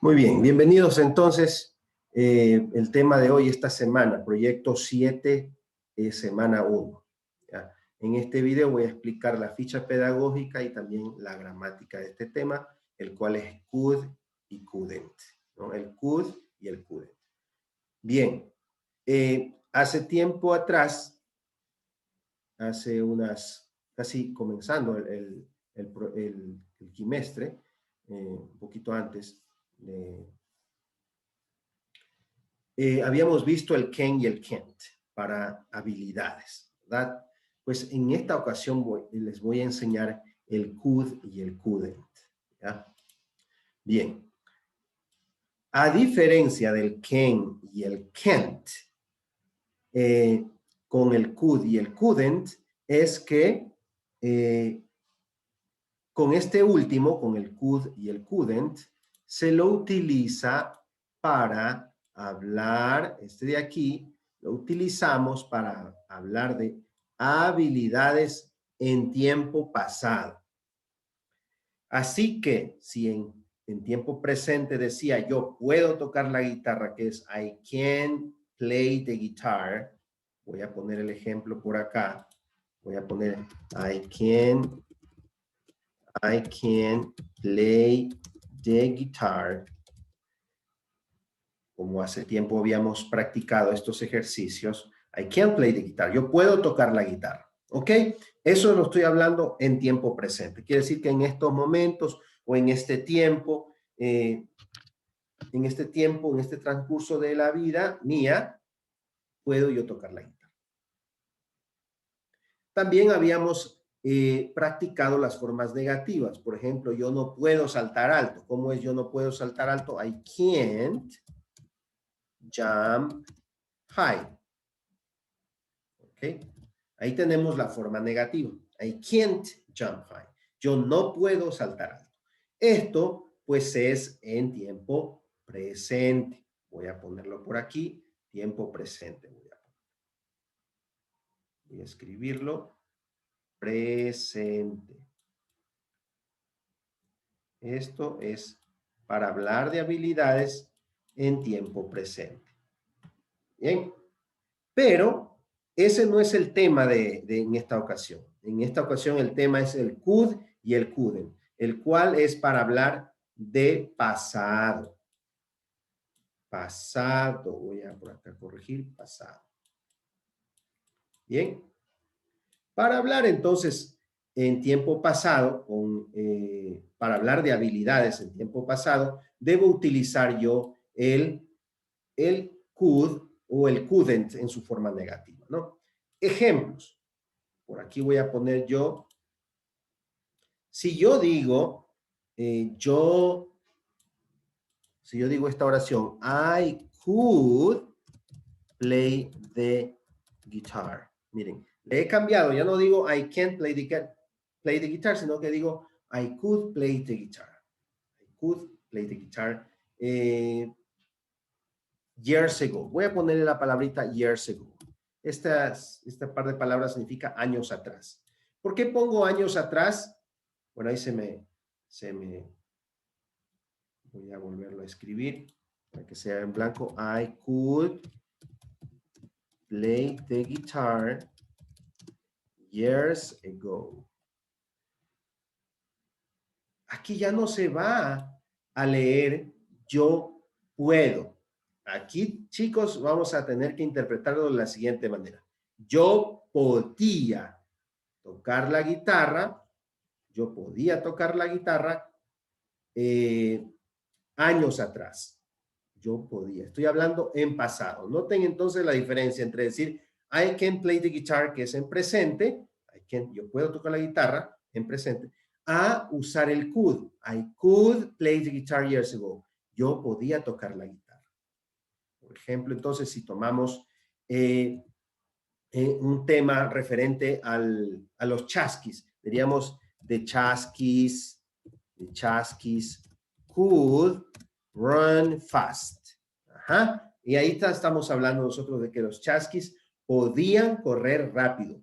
Muy bien, bienvenidos entonces. El tema de hoy, esta semana, proyecto 7, semana 1. ¿Ya? En este video voy a explicar la ficha pedagógica y también la gramática de este tema, el cual es could y couldn't, ¿no? El could y el couldn't. Bien, hace tiempo atrás, hace casi comenzando el quimestre, un poquito antes, habíamos visto el can y el can't para habilidades, ¿verdad? Pues en esta ocasión les voy a enseñar el could y el couldn't, ¿ya? Bien. A diferencia del can y el can't, con el could y el couldn't, es que con este último, con el could y el couldn't, se lo utiliza para hablar, este de aquí, lo utilizamos para hablar de habilidades en tiempo pasado. Así que si en tiempo presente decía yo puedo tocar la guitarra, que es I can play the guitar, voy a poner el ejemplo por acá, voy a poner I can play the guitar. Como hace tiempo habíamos practicado estos ejercicios, I can play the guitar. Yo puedo tocar la guitarra, ¿ok? Eso lo estoy hablando en tiempo presente. Quiere decir que en estos momentos o en este tiempo, en este transcurso de la vida mía, puedo yo tocar la guitarra. También habíamos practicado las formas negativas. Por ejemplo, yo no puedo saltar alto. ¿Cómo es yo no puedo saltar alto? I can't jump high. ¿Ok? Ahí tenemos la forma negativa. I can't jump high. Yo no puedo saltar alto. Esto, pues, es en tiempo presente. Voy a ponerlo por aquí. Tiempo presente. Voy a escribirlo. Presente. Esto es para hablar de habilidades en tiempo presente. Bien. Pero ese no es el tema en esta ocasión. En esta ocasión el tema es el could y el couldn't, el cual es para hablar de pasado. Pasado. Voy a por acá corregir pasado. Bien. Para hablar entonces en tiempo pasado, para hablar de habilidades en tiempo pasado, debo utilizar yo el could o el couldn't en su forma negativa, ¿no? Ejemplos. Por aquí voy a poner yo. Si yo digo, si yo digo esta oración, I could play the guitar. Miren, le he cambiado, ya no digo I can't play the guitar, sino que digo I could play the guitar. I could play the guitar. Years ago. Voy a ponerle la palabrita years ago. Esta par de palabras significa años atrás. ¿Por qué pongo años atrás? Bueno, ahí se me voy a volverlo a escribir para que sea en blanco. I could play the guitar years ago. Aquí ya no se va a leer yo puedo. Aquí, chicos, vamos a tener que interpretarlo de la siguiente manera. Yo podía tocar la guitarra, yo podía tocar la guitarra años atrás. Yo podía. Estoy hablando en pasado. Noten entonces la diferencia entre decir I can play the guitar, que es en presente, yo puedo tocar la guitarra en presente, a usar el could. I could play the guitar years ago. Yo podía tocar la guitarra. Por ejemplo, entonces, si tomamos un tema referente a los chasquis, diríamos the chasquis could run fast. Ajá. Y ahí estamos hablando nosotros de que los chasquis podían correr rápido.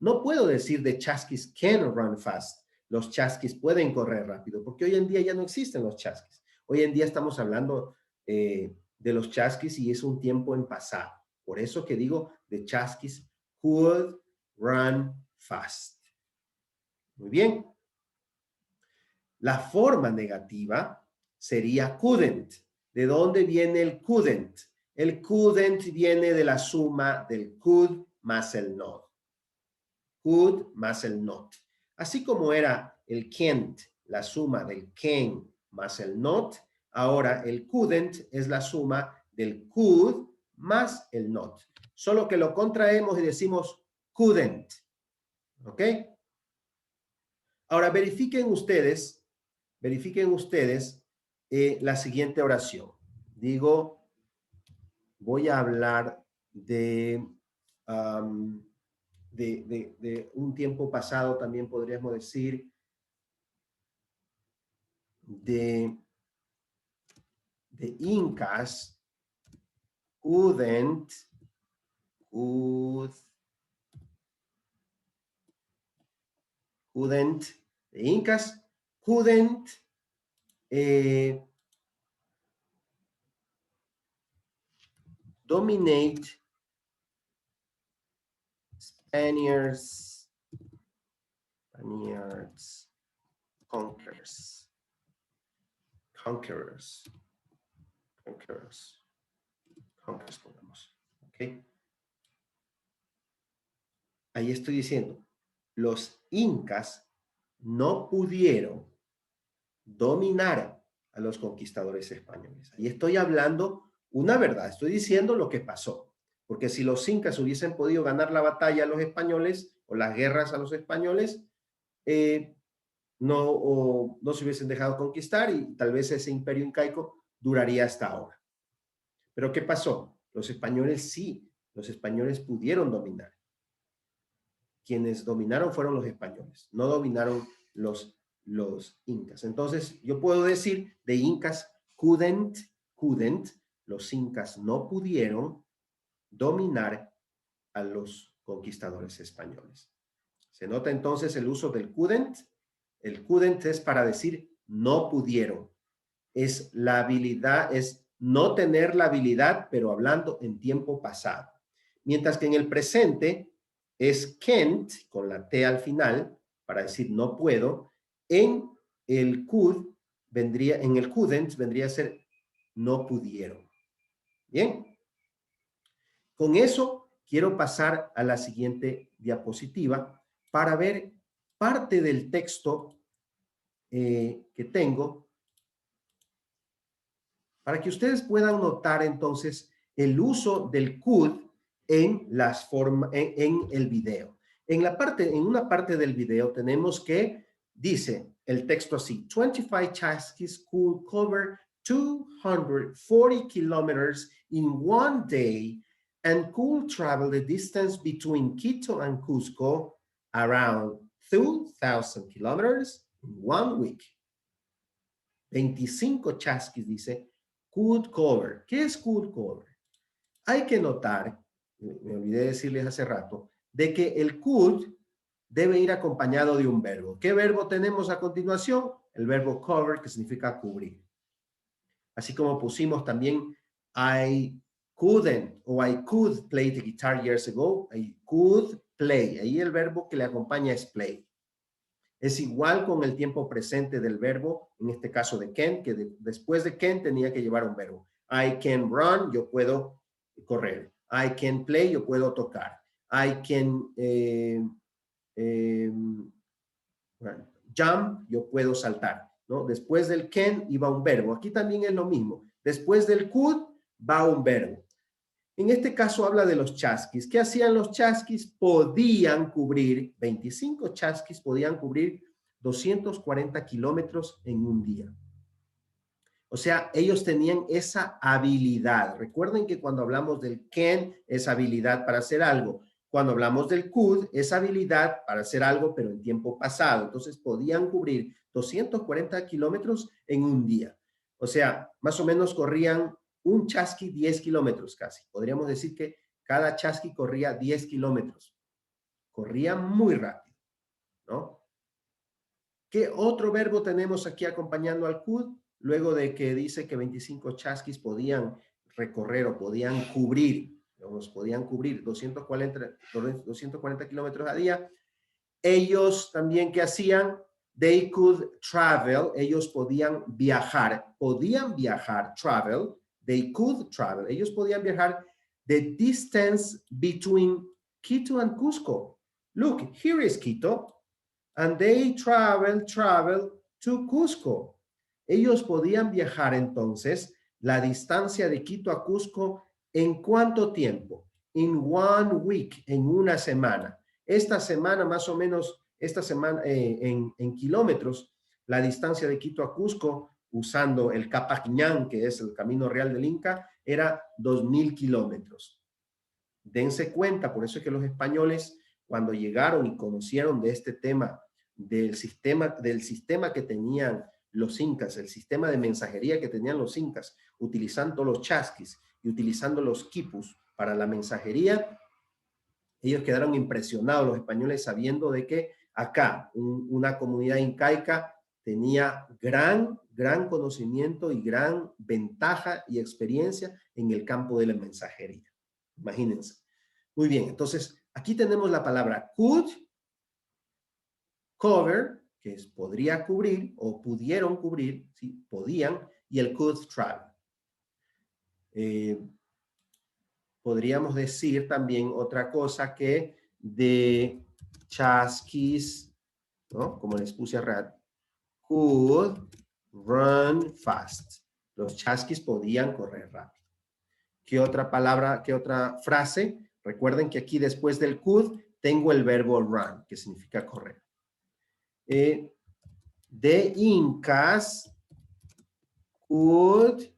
No puedo decir the chasquis can run fast. Los chasquis pueden correr rápido, porque hoy en día ya no existen los chasquis. Hoy en día estamos hablando de los chasquis y es un tiempo en pasado. Por eso que digo, the chasquis could run fast. Muy bien. La forma negativa sería couldn't. ¿De dónde viene el couldn't? El couldn't viene de la suma del could más el not. Could más el not. Así como era el can't, la suma del can más el not, ahora el couldn't es la suma del could más el not. Solo que lo contraemos y decimos couldn't. ¿Ok? Ahora verifiquen ustedes la siguiente oración. Digo, voy a hablar de un tiempo pasado, también podríamos decir, de Incas couldn't the Incas couldn't dominate Spaniards conquerors, pongamos. ¿Ok? Ahí estoy diciendo, los incas no pudieron dominar a los conquistadores españoles. Ahí estoy hablando una verdad, estoy diciendo lo que pasó. Porque si los incas hubiesen podido ganar la batalla a los españoles o las guerras a los españoles, no se hubiesen dejado conquistar y tal vez ese imperio incaico duraría hasta ahora. Pero ¿qué pasó? Los españoles pudieron dominar. Quienes dominaron fueron los españoles, no dominaron los incas. Entonces, yo puedo decir, the incas couldn't, los incas no pudieron dominar a los conquistadores españoles. Se nota entonces el uso del couldn't. El couldn't es para decir no pudieron. Es la habilidad, es no tener la habilidad, pero hablando en tiempo pasado. Mientras que en el presente es can't, con la T al final, para decir no puedo. En el couldn't vendría a ser no pudieron. Bien. Con eso quiero pasar a la siguiente diapositiva para ver parte del texto que tengo, para que ustedes puedan notar entonces el uso del could en el video. En una parte del video tenemos que dice el texto así: 25 chasquis could cover 240 kilometers in one day and could travel the distance between Quito and Cusco around 2,000 kilometers in 1 week. 25 chasquis, dice, could cover. ¿Qué es could cover? Hay que notar, me olvidé decirles hace rato, de que el could debe ir acompañado de un verbo. ¿Qué verbo tenemos a continuación? El verbo cover, que significa cubrir. Así como pusimos también I couldn't o I could play the guitar years ago. I could play. Ahí el verbo que le acompaña es play. Es igual con el tiempo presente del verbo, en este caso de can, que después de can tenía que llevar un verbo. I can run, yo puedo correr. I can play, yo puedo tocar. I can jump, yo puedo saltar, ¿no? Después del can iba un verbo. Aquí también es lo mismo. Después del could va un verbo. En este caso habla de los chasquis. ¿Qué hacían los chasquis? Podían cubrir, 25 chasquis podían cubrir 240 kilómetros en un día. O sea, ellos tenían esa habilidad. Recuerden que cuando hablamos del can, es habilidad para hacer algo. Cuando hablamos del could, es habilidad para hacer algo, pero en tiempo pasado. Entonces, podían cubrir 240 kilómetros en un día. O sea, más o menos corrían un chasqui 10 kilómetros casi. Podríamos decir que cada chasqui corría 10 kilómetros. Corría muy rápido, ¿no? ¿Qué otro verbo tenemos aquí acompañando al could? luego de que dice que 25 chasquis podían recorrer o podían cubrir, podían cubrir 240 kilómetros a día, ellos también, ¿qué hacían? They could travel, ellos podían viajar, travel, they could travel, ellos podían viajar the distance between Quito and Cusco. Look, here is Quito, and they travel to Cusco. Ellos podían viajar entonces la distancia de Quito a Cusco ¿en cuánto tiempo? In 1 week, en una semana. Esta semana, más o menos, esta semana en kilómetros, la distancia de Quito a Cusco, usando el Capañán, que es el camino real del Inca, era 2,000 kilómetros. Dense cuenta, por eso es que los españoles, cuando llegaron y conocieron de este tema, del sistema que tenían los incas, el sistema de mensajería que tenían los incas, utilizando los chasquis y utilizando los quipus para la mensajería, ellos quedaron impresionados, los españoles, sabiendo de que acá una comunidad incaica tenía gran conocimiento y gran ventaja y experiencia en el campo de la mensajería. Imagínense. Muy bien, entonces aquí tenemos la palabra could, cover, que es podría cubrir o pudieron cubrir, ¿sí? Podían, y el could travel. Podríamos decir también otra cosa que de chasquis, ¿no? Como les puse a rat, could run fast. Los chasquis podían correr rápido. ¿Qué otra palabra, qué otra frase? Recuerden que aquí después del could tengo el verbo run, que significa correr. The Incas could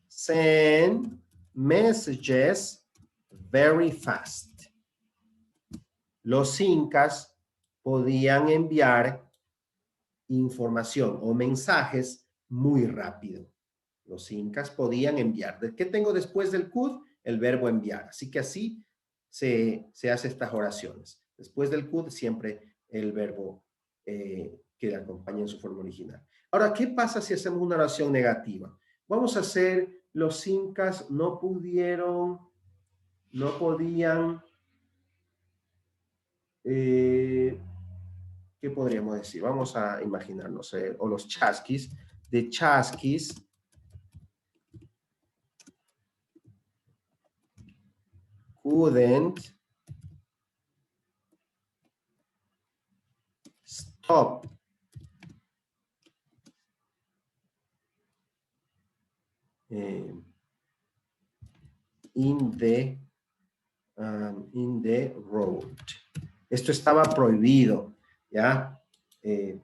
send messages very fast. Los incas podían enviar información o mensajes muy rápido. Los incas podían enviar. ¿Qué tengo después del could? El verbo enviar. Así que así se hace estas oraciones. Después del could siempre el verbo que le acompaña en su forma original. Ahora, ¿qué pasa si hacemos una oración negativa? Vamos a hacer, los incas no podían, ¿qué podríamos decir? Vamos a imaginarnos, o los chasquis, de chasquis couldn't stop in the road. Esto estaba prohibido, ¿ya? The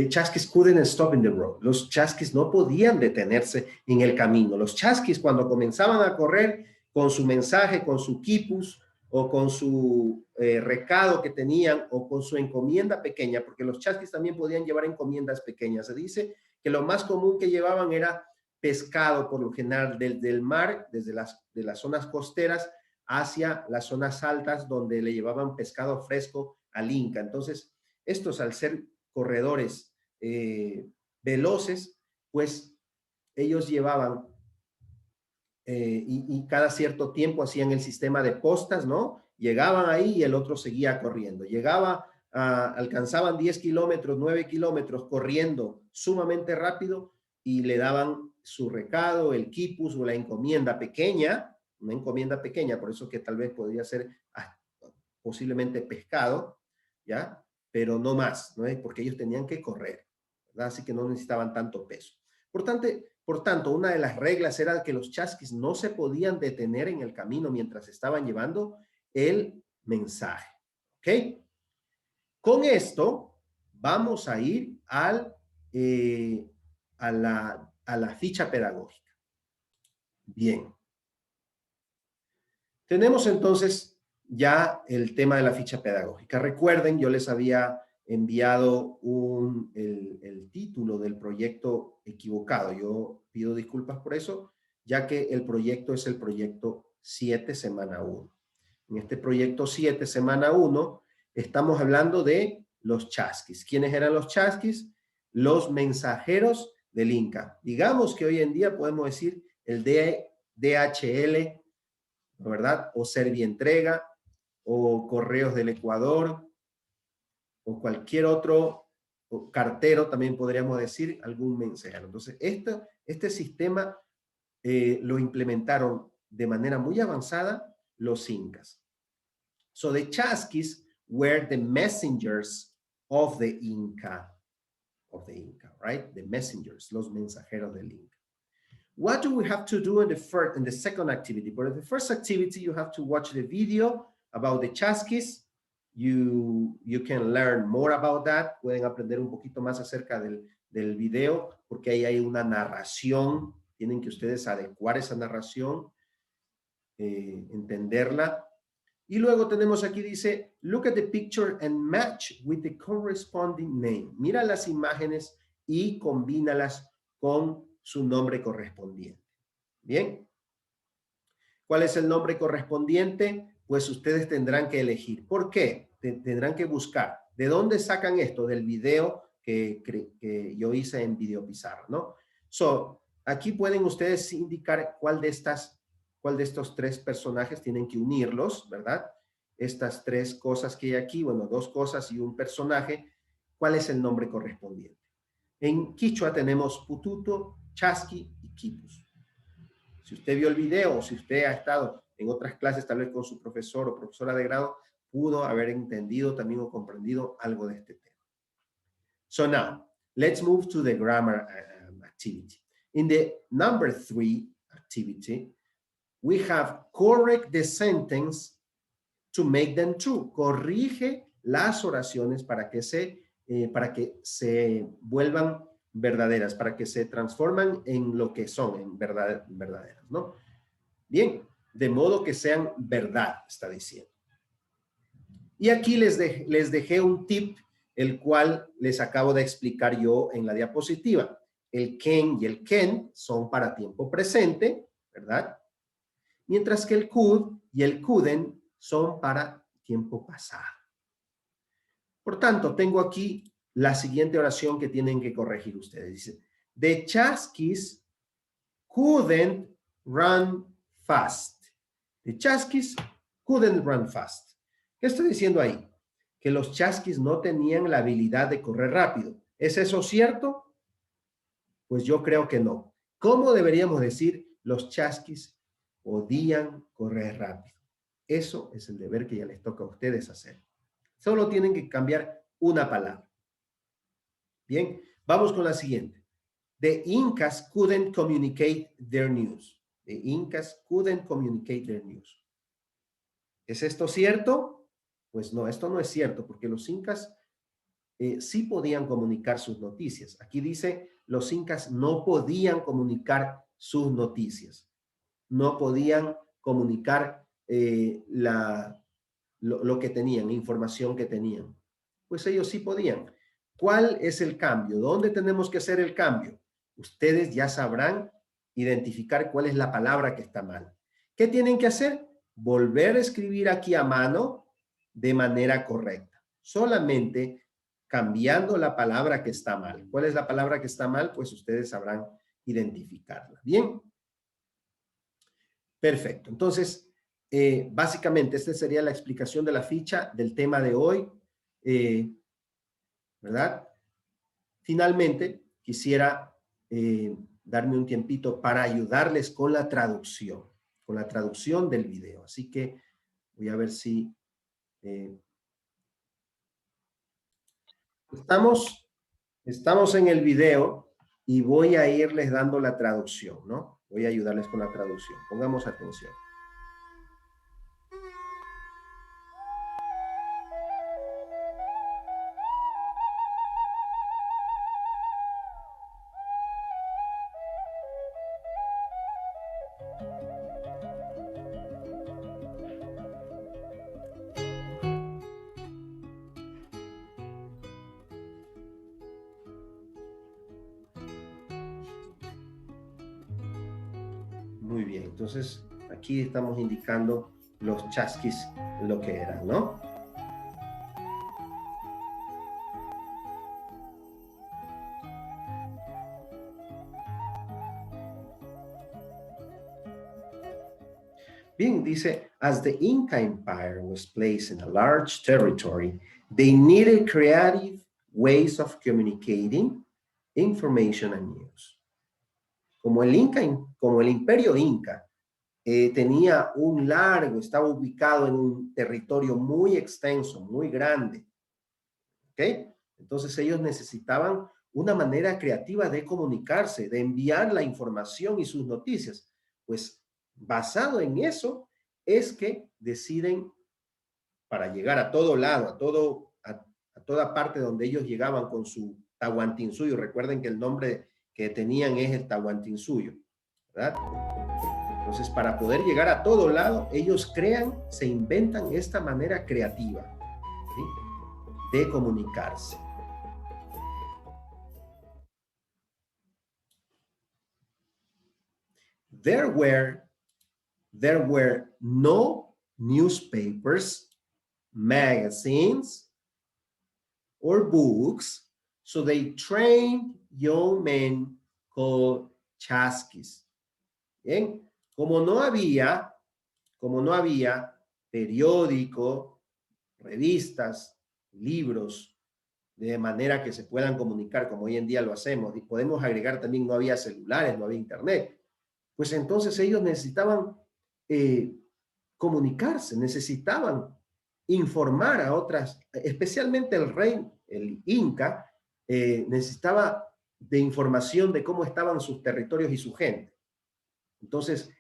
chasquis couldn't stop in the road. Los chasquis no podían detenerse en el camino. Los chasquis, cuando comenzaban a correr con su mensaje, con su quipus o con su recado que tenían o con su encomienda pequeña, porque los chasquis también podían llevar encomiendas pequeñas. Se dice que lo más común que llevaban era pescado, por lo general desde el mar, desde de las zonas costeras hacia las zonas altas, donde le llevaban pescado fresco al Inca. Entonces, estos, al ser corredores veloces, pues ellos llevaban y cada cierto tiempo hacían el sistema de postas, ¿no? Llegaban ahí y el otro seguía corriendo. Alcanzaban 10 kilómetros, 9 kilómetros corriendo sumamente rápido y le daban su recado, el quipus o la encomienda pequeña, una encomienda pequeña, por eso que tal vez podría ser posiblemente pescado, ¿ya? Pero no más, ¿no? Porque ellos tenían que correr, ¿verdad? Así que no necesitaban tanto peso. Por tanto, una de las reglas era que los chasquis no se podían detener en el camino mientras estaban llevando el mensaje, ¿ok? Con esto vamos a ir a la ficha pedagógica. Bien. Tenemos entonces ya el tema de la ficha pedagógica. Recuerden, yo les había enviado el título del proyecto equivocado. Yo pido disculpas por eso, ya que el proyecto es el proyecto 7, semana 1. En este proyecto 7, semana 1, estamos hablando de los chasquis. ¿Quiénes eran los chasquis? Los mensajeros del Inca. Digamos que hoy en día podemos decir el DHL, ¿verdad? O Servientrega, o Correos del Ecuador, o cualquier otro o cartero, también podríamos decir, algún mensajero. Entonces, este sistema lo implementaron de manera muy avanzada los incas. So the chasquis were the messengers of the Inca, right? The messengers, los mensajeros del Inca. What do we have to do in the second activity? For the first activity, you have to watch the video about the chasquis. You can learn more about that. Pueden aprender un poquito más acerca del video, porque ahí hay una narración. Tienen que ustedes adecuar esa narración, entenderla. Y luego tenemos aquí, dice, look at the picture and match with the corresponding name. Mira las imágenes y combínalas con su nombre correspondiente. Bien. ¿Cuál es el nombre correspondiente? Pues ustedes tendrán que elegir. ¿Por qué? Tendrán que buscar. ¿De dónde sacan esto? Del video que yo hice en Videopizarra, ¿no? So, aquí pueden ustedes indicar cuál de estos tres personajes tienen que unirlos, ¿verdad? Estas tres cosas que hay aquí, bueno, dos cosas y un personaje, ¿cuál es el nombre correspondiente? En Quichua tenemos Pututo, Chasqui y Quipus. Si usted vio el video o si usted ha estado en otras clases, tal vez con su profesor o profesora de grado, pudo haber entendido también o comprendido algo de este tema. So now, let's move to the grammar activity. In the number 3 activity, we have correct the sentence to make them true. Corrige las oraciones para que se vuelvan verdaderas, para que se transforman en lo que son, en verdaderas, ¿no? Bien, de modo que sean verdad, está diciendo. Y aquí les dejé un tip, el cual les acabo de explicar yo en la diapositiva. El can y el can son para tiempo presente, ¿verdad? Mientras que el could y el couldn't son para tiempo pasado. Por tanto, tengo aquí la siguiente oración que tienen que corregir ustedes. Dice, the chasquis couldn't run fast. The chasquis couldn't run fast. ¿Qué estoy diciendo ahí? Que los chasquis no tenían la habilidad de correr rápido. ¿Es eso cierto? Pues yo creo que no. ¿Cómo deberíamos decir los chasquis podían correr rápido? Eso es el deber que ya les toca a ustedes hacer. Solo tienen que cambiar una palabra. Bien, vamos con la siguiente. The Incas couldn't communicate their news. The Incas couldn't communicate their news. ¿Es esto cierto? Pues no, esto no es cierto, porque los incas sí podían comunicar sus noticias. Aquí dice, los incas no podían comunicar sus noticias. No podían comunicar lo que tenían, la información que tenían. Pues ellos sí podían. ¿Cuál es el cambio? ¿Dónde tenemos que hacer el cambio? Ustedes ya sabrán identificar cuál es la palabra que está mal. ¿Qué tienen que hacer? Volver a escribir aquí a mano de manera correcta. Solamente cambiando la palabra que está mal. ¿Cuál es la palabra que está mal? Pues ustedes sabrán identificarla. ¿Bien? Perfecto. Entonces, básicamente, esta sería la explicación de la ficha del tema de hoy. ¿Verdad? Finalmente, quisiera darme un tiempito para ayudarles con la traducción del video. Así que voy a ver si estamos en el video y voy a irles dando la traducción, ¿no? Voy a ayudarles con la traducción. Pongamos atención. Muy bien, entonces aquí estamos indicando los chasquis, lo que eran, ¿no? Bien, dice, as the Inca Empire was placed in a large territory, they needed creative ways of communicating information and news. Como el imperio Inca tenía estaba ubicado en un territorio muy extenso, muy grande, ¿ok? Entonces ellos necesitaban una manera creativa de comunicarse, de enviar la información y sus noticias. Pues basado en eso es que deciden, para llegar a todo lado, a toda parte donde ellos llegaban con su Tahuantinsuyo. Recuerden que el nombre que tenían es el Tahuantinsuyo, ¿verdad? Entonces, para poder llegar a todo lado, ellos se inventan esta manera creativa, ¿sí?, de comunicarse. There were no newspapers, magazines, or books, so they trained young men called chasquis. Bien, como no había periódico, revistas, libros, de manera que se puedan comunicar como hoy en día lo hacemos, y podemos agregar también, no había celulares, no había internet, pues entonces ellos necesitaban comunicarse, necesitaban informar a otras, especialmente el rey, el Inca, necesitaba de información de cómo estaban sus territorios y su gente. Entonces,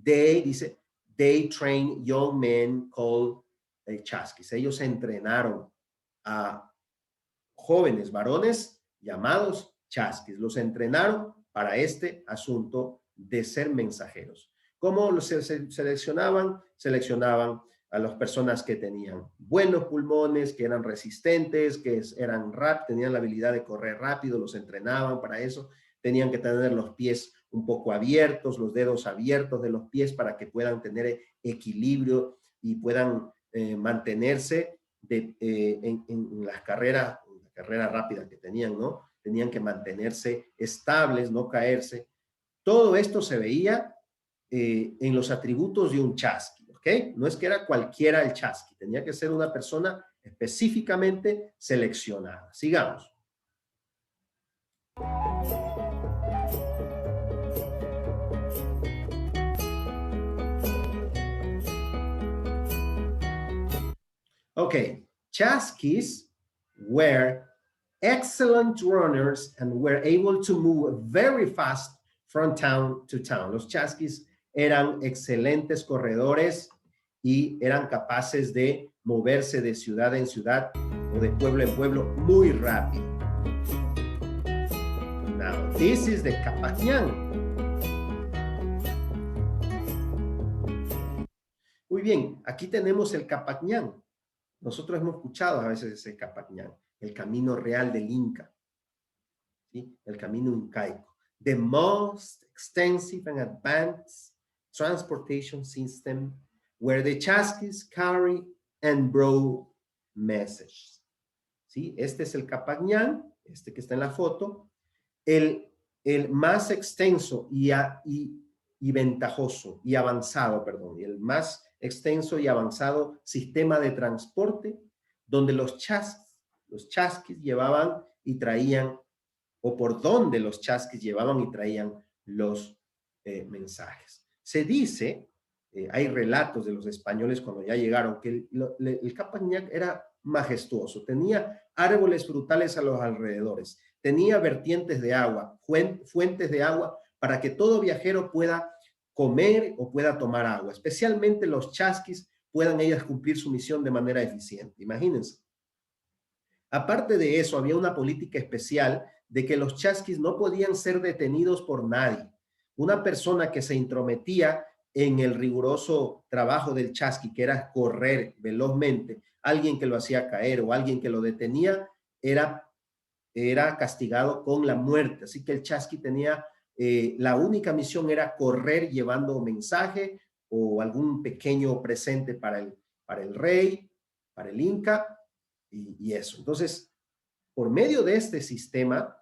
they trained young men called chasquis. Ellos entrenaron a jóvenes varones llamados chasquis. Los entrenaron para este asunto de ser mensajeros. ¿Cómo los seleccionaban? Seleccionaban a las personas que tenían buenos pulmones, que eran resistentes, que tenían la habilidad de correr rápido, los entrenaban para eso. Tenían que tener los pies un poco abiertos, los dedos abiertos de los pies para que puedan tener equilibrio y puedan mantenerse en las carreras, la carrera rápida que tenían, ¿no? Tenían que mantenerse estables, no caerse. Todo esto se veía en los atributos de un chasqui, ¿ok? No es que era cualquiera el chasqui, tenía que ser una persona específicamente seleccionada. Sigamos. Okay, chasquis were excellent runners and were able to move very fast from town to town. Los chasquis eran excelentes corredores y eran capaces de moverse de ciudad en ciudad o de pueblo en pueblo muy rápido. Now, this is the Capacñán. Muy bien, aquí tenemos el Capacñán. Nosotros hemos escuchado a veces ese Capacñán, el camino real del Inca, ¿sí? El camino incaico. The most extensive and advanced transportation system where the chasquis carry and brought messages. ¿Sí? Este es el Capacñán, este que está en la foto, el más extenso y ventajoso y avanzado, perdón, el más extenso y avanzado sistema de transporte donde los chasquis llevaban y traían, o por donde los chasquis llevaban y traían los mensajes. Se dice, hay relatos de los españoles cuando ya llegaron, que el Capacñán era majestuoso, tenía árboles frutales a los alrededores, tenía vertientes de agua, fuentes de agua para que todo viajero pueda comer o pueda tomar agua, especialmente los chasquis puedan ellas cumplir su misión de manera eficiente. Imagínense. Aparte de eso, había una política especial de que los chasquis no podían ser detenidos por nadie. Una persona que se intrometía en el riguroso trabajo del chasqui, que era correr velozmente, alguien que lo hacía caer o alguien que lo detenía, era castigado con la muerte. Así que el chasqui tenía, la única misión era correr llevando mensaje o algún pequeño presente para el rey, para el Inca, y eso. Entonces, por medio de este sistema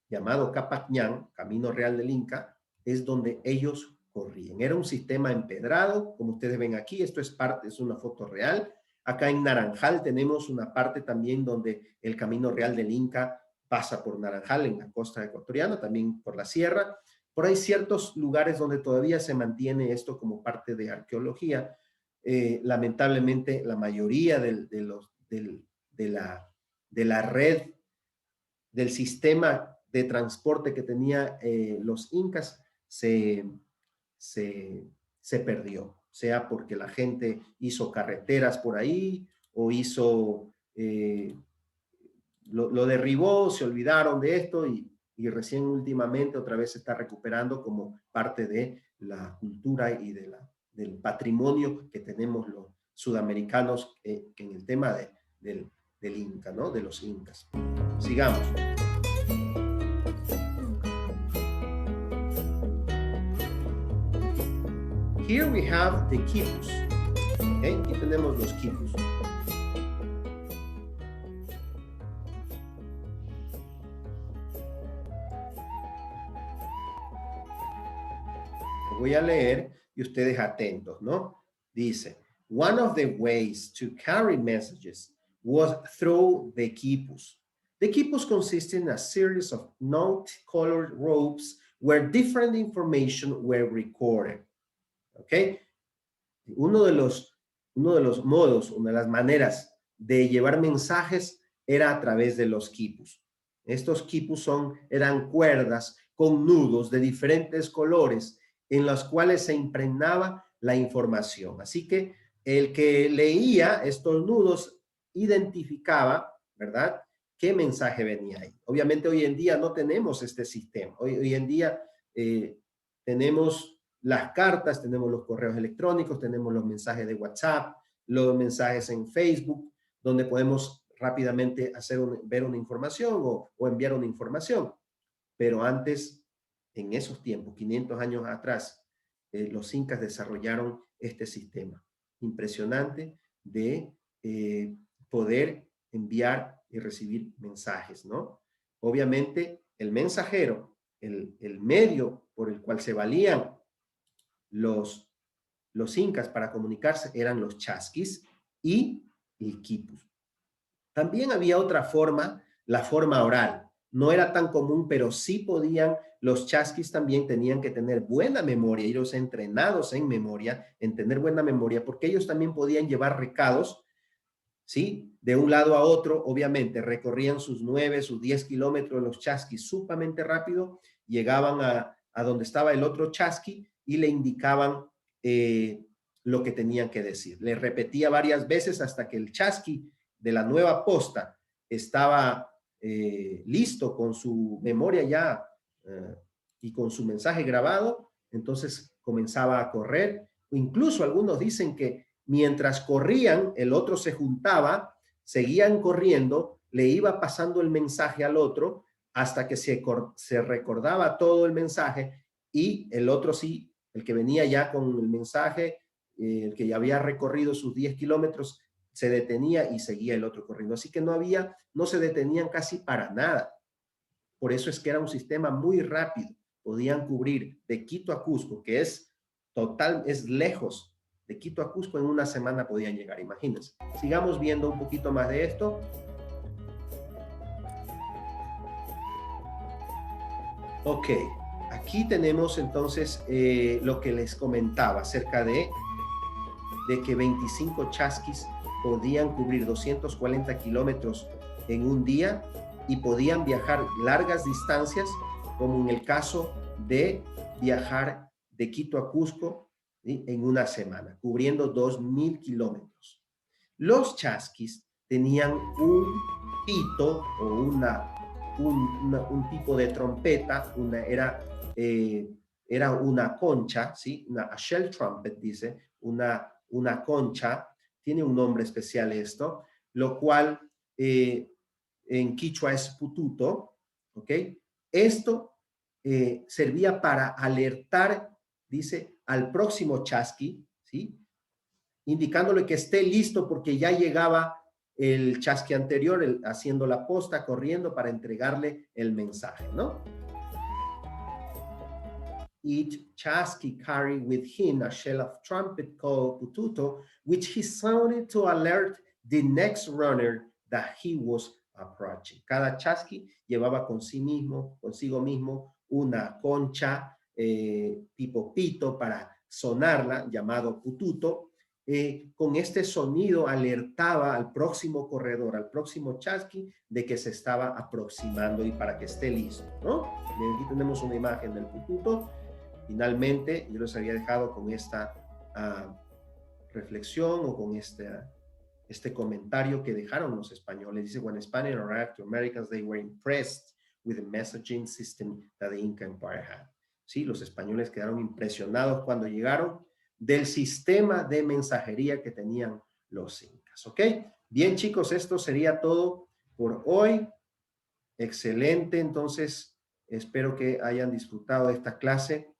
llamado Capacñán, Camino Real del Inca, es donde ellos corrían. Era un sistema empedrado, como ustedes ven aquí, esto es una foto real. Acá en Naranjal tenemos una parte también donde el camino real del Inca pasa por Naranjal, en la costa ecuatoriana, también por la sierra. Por ahí ciertos lugares donde todavía se mantiene esto como parte de arqueología. Lamentablemente, la mayoría de la red, del sistema de transporte que tenía los incas, se perdió, sea porque la gente hizo carreteras por ahí o hizo, lo derribó, se olvidaron de esto y recién últimamente otra vez se está recuperando como parte de la cultura y del patrimonio que tenemos los sudamericanos que en el tema del Inca, ¿no? De los incas. Sigamos. Here we have the quipus. ¿Okay? Aquí tenemos los quipus. Lo voy a leer y ustedes atentos, ¿no? Dice, one of the ways to carry messages was through the quipus. The quipus consisted in a series of note-colored ropes where different information were recorded. ¿Ok? Uno de los modos, una de las maneras de llevar mensajes era a través de los quipus. Estos quipus eran cuerdas con nudos de diferentes colores en los cuales se impregnaba la información. Así que el que leía estos nudos identificaba, ¿verdad?, qué mensaje venía ahí. Obviamente hoy en día no tenemos este sistema. Hoy en día tenemos las cartas, tenemos los correos electrónicos, tenemos los mensajes de WhatsApp, los mensajes en Facebook, donde podemos rápidamente ver una información o enviar una información. Pero antes, en esos tiempos, 500 años atrás, los incas desarrollaron este sistema impresionante de poder enviar y recibir mensajes, ¿no? Obviamente, el mensajero, el medio por el cual se valían los incas para comunicarse eran los chasquis y el quipus. También había otra forma, la forma oral. No era tan común, pero sí podían, los chasquis también tenían que tener buena memoria, ellos entrenados en memoria, en tener buena memoria, porque ellos también podían llevar recados, ¿sí? De un lado a otro, obviamente, recorrían sus 9, sus 10 kilómetros los chasquis sumamente rápido, llegaban a donde estaba el otro chasqui y le indicaban lo que tenían que decir. Le repetía varias veces hasta que el chasqui de la nueva posta estaba listo con su memoria ya y con su mensaje grabado, entonces comenzaba a correr. Incluso algunos dicen que mientras corrían, el otro se juntaba, seguían corriendo, le iba pasando el mensaje al otro hasta que se recordaba todo el mensaje y el otro sí, el que venía ya con el mensaje, el que ya había recorrido sus 10 kilómetros, se detenía y seguía el otro corriendo. Así que no se detenían casi para nada. Por eso es que era un sistema muy rápido. Podían cubrir de Quito a Cusco, que es lejos. De Quito a Cusco en una semana podían llegar, imagínense. Sigamos viendo un poquito más de esto. Ok, aquí tenemos entonces lo que les comentaba acerca de que 25 chasquis podían cubrir 240 kilómetros en un día y podían viajar largas distancias, como en el caso de viajar de Quito a Cusco, ¿sí?, en una semana, cubriendo 2000 kilómetros. Los chasquis tenían un pito o un tipo de trompeta, era una concha, ¿sí? A shell trumpet, dice, una concha, tiene un nombre especial esto, lo cual en quichua es pututo, ¿ok? Esto servía para alertar, dice, al próximo chasqui, ¿sí?, indicándole que esté listo porque ya llegaba el chasqui anterior, haciendo la posta, corriendo para entregarle el mensaje, ¿no? Each chasqui carried with him a shell of trumpet called pututo, which he sounded to alert the next runner that he was approaching. Cada chasqui llevaba consigo mismo una concha tipo pito para sonarla, llamado pututo. Con este sonido alertaba al próximo corredor, al próximo chasqui, de que se estaba aproximando y para que esté listo, ¿no? Aquí tenemos una imagen del pututo. Finalmente, yo les había dejado con esta reflexión o con este comentario que dejaron los españoles. Dice, when Spaniards arrived to Americans, they were impressed with the messaging system that the Inca Empire had. Sí, los españoles quedaron impresionados cuando llegaron del sistema de mensajería que tenían los incas. ¿Ok? Bien, chicos, esto sería todo por hoy. Excelente, entonces espero que hayan disfrutado de esta clase.